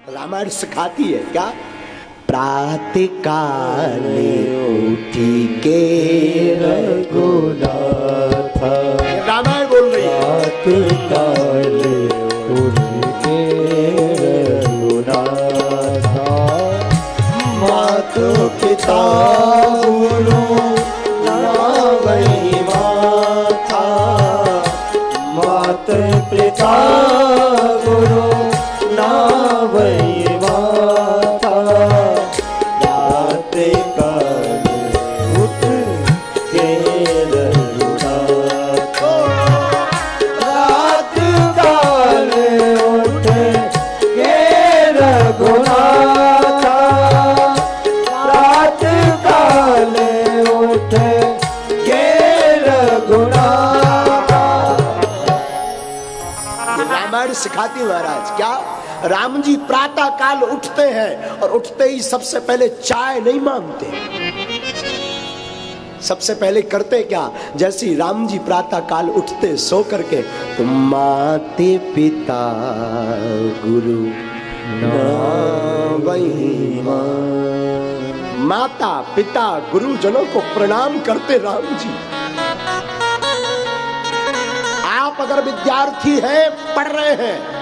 रामायण सिखाती है क्या? प्रातः काले उठी के रघुनाथ, रामायण बोल रही है। प्रातः काले उठी के रघुनाथ, मातु पिता गुरु नावई माता, माता पिता गुरु नावई माता, प्रातः काले उठ के रघुनाथ, प्रातः काले उठ के रघुनाथ, प्रातः काले उठ के रघुनाथ। रामायण सिखाती महाराज क्या? राम जी प्रातः काल उठते हैं और उठते ही सबसे पहले चाय नहीं मांगते। सबसे पहले करते क्या? जैसे ही राम जी प्रातः काल उठते सो करके, तुम माते पिता गुरु नावई मां, माता पिता गुरुजनों को प्रणाम करते राम जी। आप अगर विद्यार्थी हैं, पढ़ रहे हैं,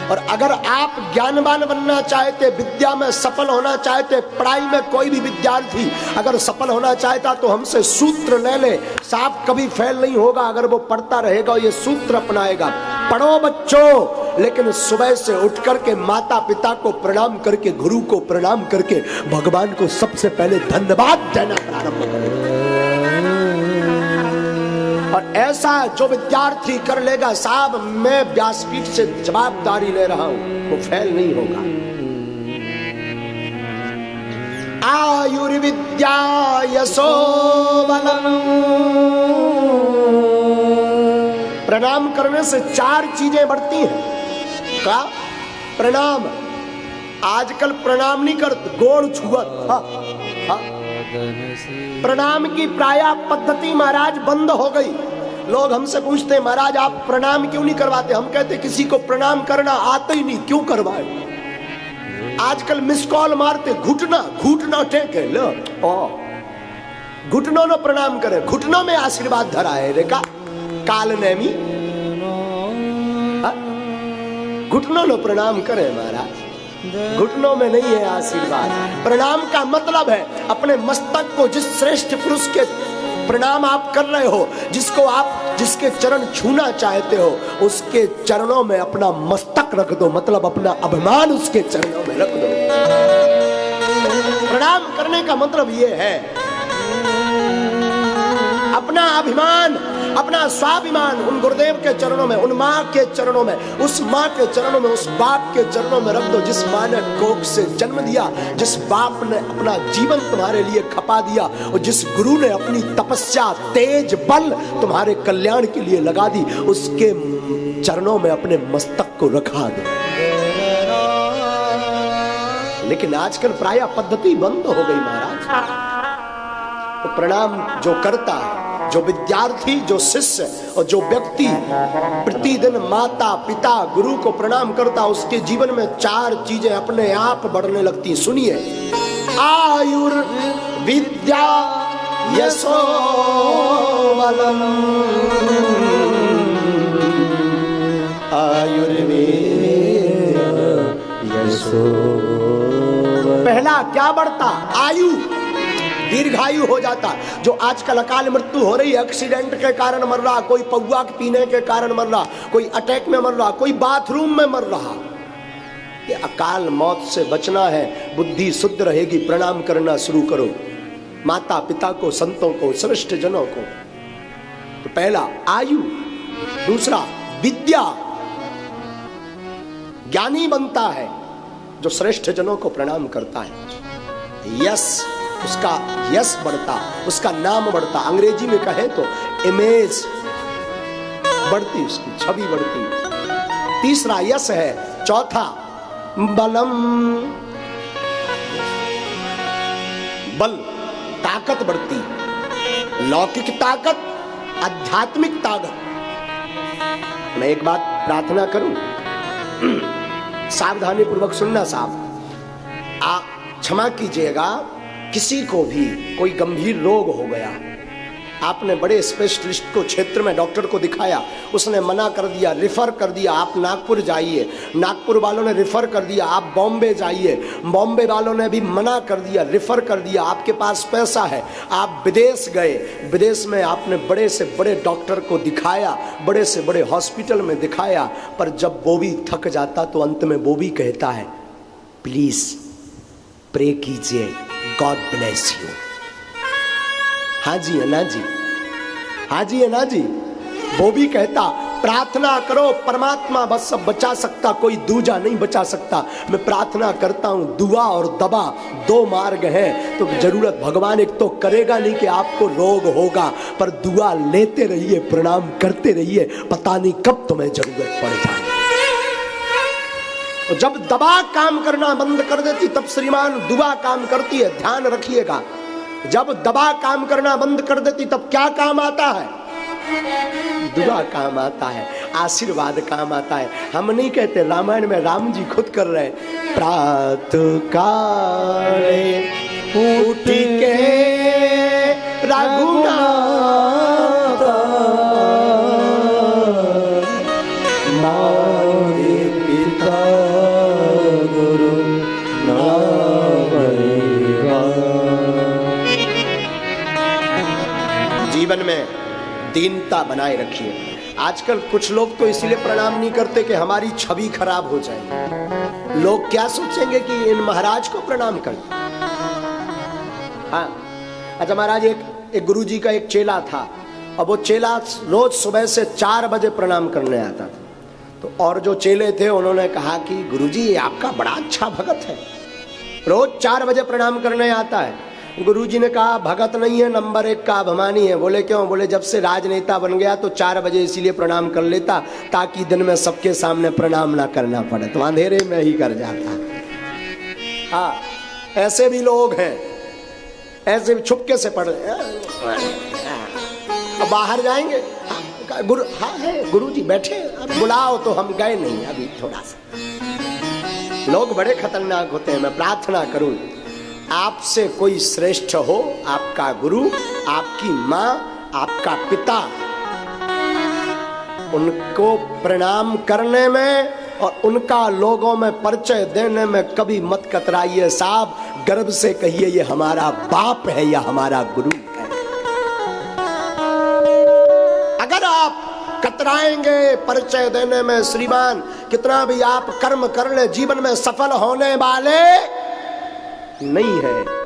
और अगर आप ज्ञानवान बनना चाहते, विद्या में सफल होना चाहते, पढ़ाई में कोई भी विद्यार्थी अगर सफल होना चाहता तो हमसे सूत्र ले ले, साहब कभी फेल नहीं होगा अगर वो पढ़ता रहेगा और ये सूत्र अपनाएगा। पढ़ो बच्चों, लेकिन सुबह से उठ करके माता पिता को प्रणाम करके, गुरु को प्रणाम करके, भगवान को सबसे पहले धन्यवाद देना प्रारंभ करें। और ऐसा जो विद्यार्थी कर लेगा, साहब मैं व्यासपीठ से जवाबदारी ले रहा हूं, वो फेल नहीं होगा। आयुर्विद्या यशो बलम, प्रणाम करने से 4 चीजें बढ़ती हैं। क्या? प्रणाम। आजकल प्रणाम नहीं करते, गोड़ छुअत। प्रणाम की प्रायः पद्धति महाराज बंद हो गई। लोग हमसे पूछते हैं महाराज आप प्रणाम क्यों नहीं करवाते? हम कहते किसी को प्रणाम करना आता ही नहीं, क्यों करवाए? आजकल मिस कॉल मारते, घुटना घुटना टेके लो, घुटनों ने प्रणाम करे, घुटनों में आशीर्वाद धरा है रेखा काल नेमी, घुटनों ने प्रणाम करे महाराज, घुटनों में नहीं है आशीर्वाद। प्रणाम का मतलब है अपने मस्तक को जिस श्रेष्ठ पुरुष के प्रणाम आप कर रहे हो, जिसके चरण छूना चाहते हो, उसके चरणों में अपना मस्तक रख दो, मतलब अपना अभिमान उसके चरणों में रख दो। प्रणाम करने का मतलब ये है अपना अभिमान, अपना स्वाभिमान उन गुरुदेव के चरणों में, उन माँ के चरणों में, उस माँ के चरणों में, उस बाप के चरणों में रख दो जिस माँ ने कोख से जन्म दिया, जिस बाप ने अपना जीवन तुम्हारे लिए खपा दिया, और जिस गुरु ने अपनी तपस्या तेज बल तुम्हारे कल्याण के लिए लगा दी, उसके चरणों में अपने मस्तक को रखा दो। लेकिन आजकल प्रायः पद्धति बंद हो गई महाराज। तो प्रणाम जो करता है, जो विद्यार्थी, जो शिष्य और जो व्यक्ति प्रतिदिन माता पिता गुरु को प्रणाम करता, उसके जीवन में 4 चीजें अपने आप बढ़ने लगती। सुनिए, आयुर्विद्या यशो बलम, आयुर्वेद यशो। पहला क्या बढ़ता? आयु, दीर्घायु हो जाता। जो आजकल अकाल मृत्यु हो रही है, एक्सीडेंट के कारण मर रहा, कोई पौआ पीने के कारण मर रहा, कोई अटैक में मर रहा, कोई बाथरूम में मर रहा। ये अकाल मौत से बचना है, बुद्धि शुद्ध रहेगी, प्रणाम करना शुरू करो माता पिता को, संतों को, श्रेष्ठ जनों को। तो पहला आयु, दूसरा विद्या, ज्ञानी बनता है जो श्रेष्ठ जनों को प्रणाम करता है। यश, उसका यश बढ़ता, उसका नाम बढ़ता, अंग्रेजी में कहे तो इमेज बढ़ती, उसकी छवि बढ़ती। तीसरा यश है। चौथा बलम, बल, ताकत बढ़ती, लौकिक ताकत, आध्यात्मिक ताकत। मैं एक बात प्रार्थना करूं, सावधानी पूर्वक सुनना साहब, आप क्षमा कीजिएगा, किसी को भी कोई गंभीर रोग हो गया, आपने बड़े स्पेशलिस्ट को क्षेत्र में डॉक्टर को दिखाया, उसने मना कर दिया, रिफर कर दिया, आप नागपुर जाइए, नागपुर वालों ने रिफर कर दिया, आप बॉम्बे जाइए, बॉम्बे वालों ने भी मना कर दिया, रिफर कर दिया, आपके पास पैसा है, आप विदेश गए, विदेश में आपने बड़े से बड़े डॉक्टर को दिखाया, बड़े से बड़े हॉस्पिटल में दिखाया, पर जब वो भी थक जाता तो अंत में वो भी कहता है प्लीज प्रे कीजिए, गॉड ब्लेस यू। हाँ जी है ना जी, हाँ जी है ना जी, वो भी कहता प्रार्थना करो, परमात्मा बस सब बचा सकता, कोई दूजा नहीं बचा सकता। मैं प्रार्थना करता हूं, दुआ और दवा दो मार्ग हैं, तो जरूरत भगवान एक तो करेगा नहीं कि आपको रोग होगा, पर दुआ लेते रहिए, प्रणाम करते रहिए, पता नहीं कब तुम्हें जरूरत पड़ जाए। तो जब दवा काम करना बंद कर देती तब श्रीमान दुआ काम करती है, ध्यान रखिएगा। जब दवा काम करना बंद कर देती तब क्या काम आता है? दुआ काम आता है, आशीर्वाद काम आता है। हम नहीं कहते, रामायण में राम जी खुद कर रहे हैं, प्रातः काले उठ के रघुनाथ नारे पिता गुरु नामैवा। जीवन में दीनता बनाए रखिए। आजकल कुछ लोग तो इसीलिए प्रणाम नहीं करते कि हमारी छवि खराब हो जाए। लोग क्या सोचेंगे कि इन महाराज को प्रणाम कर। हाँ, अच्छा महाराज, एक गुरुजी का एक चेला था, अब वो चेला रोज सुबह से 4 बजे प्रणाम करने आता था। तो और जो चेले थे उन्होंने कहा कि गुरुजी ये आपका बड़ा अच्छा भगत है, रोज 4 बजे प्रणाम करने आता है। गुरुजी ने कहा भगत नहीं है, नंबर 1 का अभिमानी है। बोले क्यों? बोले जब से राजनेता बन गया तो 4 बजे इसीलिए प्रणाम कर लेता ताकि दिन में सबके सामने प्रणाम ना करना पड़े, तो अंधेरे में ही कर जाता। हाँ, ऐसे भी लोग हैं, ऐसे भी छुपके से पढ़ रहे। अब बाहर जाएंगे, गुरु हाँ है गुरुजी बैठे, अब बुलाओ, तो हम गए नहीं अभी थोड़ा सा। लोग बड़े खतरनाक होते हैं। मैं प्रार्थना करूं आपसे कोई श्रेष्ठ हो, आपका गुरु, आपकी माँ, आपका पिता, उनको प्रणाम करने में और उनका लोगों में परिचय देने में कभी मत कतराइए साहब। गर्व से कहिए ये हमारा बाप है या हमारा गुरु है। अगर आप कतराएंगे परिचय देने में, श्रीमान कितना भी आप कर्म कर ले, जीवन में सफल होने वाले नहीं है।